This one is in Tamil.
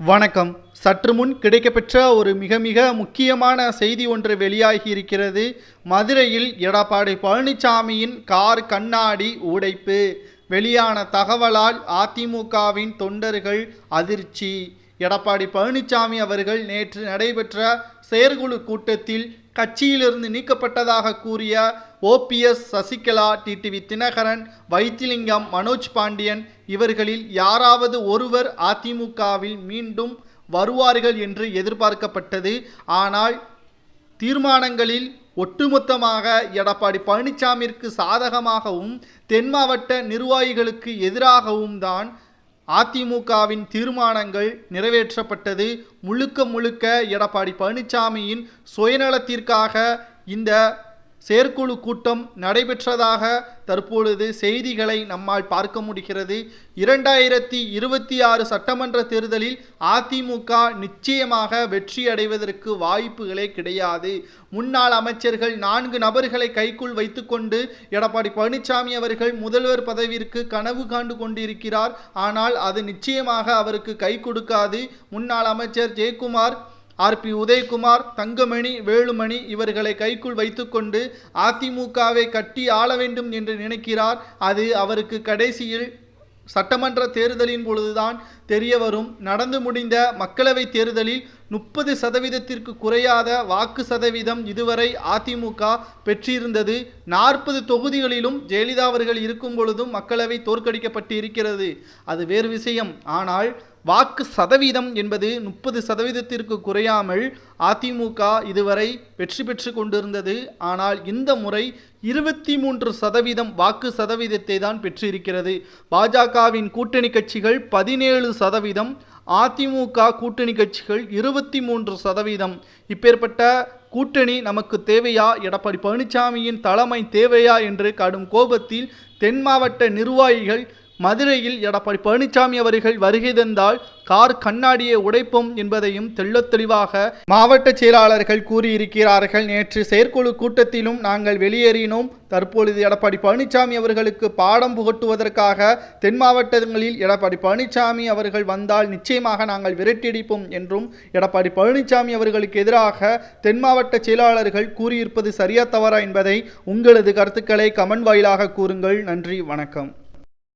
வணக்கம். சற்று முன் கிடைக்கப்பெற்ற ஒரு மிக மிக முக்கியமான செய்தி ஒன்று வெளியாகி இருக்கிறது. மதுரையில் எடப்பாடி பழனிசாமியின் கார் கண்ணாடி உடைப்பு. வெளியான தகவலால் அதிமுகவின் தொண்டர்கள் அதிர்ச்சி. எடப்பாடி பழனிசாமி அவர்கள் நேற்று நடைபெற்ற செயற்குழு கூட்டத்தில் கட்சியிலிருந்து நீக்கப்பட்டதாக கூறிய ஓபிஎஸ், சசிகலா, டிடிவி தினகரன், வைத்திலிங்கம், மனோஜ் பாண்டியன் இவர்களில் யாராவது ஒருவர் அதிமுகவில் மீண்டும் வருவார்கள் என்று எதிர்பார்க்கப்பட்டது. ஆனால் தீர்மானங்களில் ஒட்டுமொத்தமாக எடப்பாடி பழனிசாமிற்கு சாதகமாகவும் தென் மாவட்ட நிர்வாகிகளுக்கு எதிராகவும் தான் அதிமுகவின் தீர்மானங்கள் நிறைவேற்றப்பட்டது. முழுக்க முழுக்க எடப்பாடி பழனிசாமியின் சுயநலத்திற்காக இந்த செயற்குழு கூட்டம் நடைபெற்றதாக தற்பொழுது செய்திகளை நம்மால் பார்க்க முடிகிறது. 2026 சட்டமன்ற தேர்தலில் அதிமுக நிச்சயமாக வெற்றி அடைவதற்கு வாய்ப்புகளே கிடையாது. முன்னாள் அமைச்சர்கள் 4 நபர்களை கைக்குள் வைத்துக்கொண்டு எடப்பாடி பழனிசாமி அவர்கள் முதல்வர் பதவிற்கு கனவு காண்டு கொண்டிருக்கிறார். ஆனால் அது நிச்சயமாக அவருக்கு கை கொடுக்காது. முன்னாள் அமைச்சர் ஜெயக்குமார், ஆர்பி உதயகுமார், தங்கமணி, வேலுமணி இவர்களை கைக்குள் வைத்துக்கொண்டு அதிமுகவை கட்டி ஆள வேண்டும் என்று நினைக்கிறார். அது அவருக்கு கடைசியில் சட்டமன்ற தேர்தலின் பொழுதுதான் தெரிய வரும். நடந்து முடிந்த மக்களவை தேர்தலில் 30% குறையாத வாக்கு சதவீதம் இதுவரை அதிமுக பெற்றிருந்தது. 40 தொகுதிகளிலும் ஜெயலலிதா அவர்கள் இருக்கும் பொழுதும் மக்களவை தோற்கடிக்கப்பட்டு இருக்கிறது. அது வேறு விஷயம். ஆனால் வாக்கு சதவீதம் என்பது 30% குறையாமல் அதிமுக இதுவரை வெற்றி பெற்று கொண்டிருந்தது. ஆனால் இந்த முறை 23% வாக்கு சதவீதத்தை தான் பெற்றிருக்கிறது. பாஜகவின் கூட்டணி கட்சிகள் 17%, அதிமுக கூட்டணி கட்சிகள் 23%. இப்பேற்பட்ட கூட்டணி நமக்கு தேவையா, எடப்பாடி பழனிசாமியின் தலைமை தேவையா என்று கடும் கோபத்தில் தென் மாவட்ட நிர்வாகிகள் மதுரையில் எடப்பாடி பழனிசாமி அவர்கள் வருகை தந்தால் கார் கண்ணாடியை உடைப்போம் என்பதையும் தெள்ளத் தெளிவாக மாவட்ட செயலாளர்கள் கூறியிருக்கிறார்கள். நேற்று செயற்குழு கூட்டத்திலும் நாங்கள் வெளியேறினோம். தற்பொழுது எடப்பாடி பழனிசாமி அவர்களுக்கு பாடம் புகட்டுவதற்காக தென் மாவட்டங்களில் எடப்பாடி பழனிசாமி அவர்கள் வந்தால் நிச்சயமாக நாங்கள் விரட்டியடிப்போம் என்றும் எடப்பாடி பழனிசாமி அவர்களுக்கு எதிராக தென் மாவட்ட செயலாளர்கள் கூறியிருப்பது சரியா தவறா என்பதை உங்களது கருத்துக்களை கமெண்ட் வாயிலாக கூறுங்கள். நன்றி, வணக்கம்.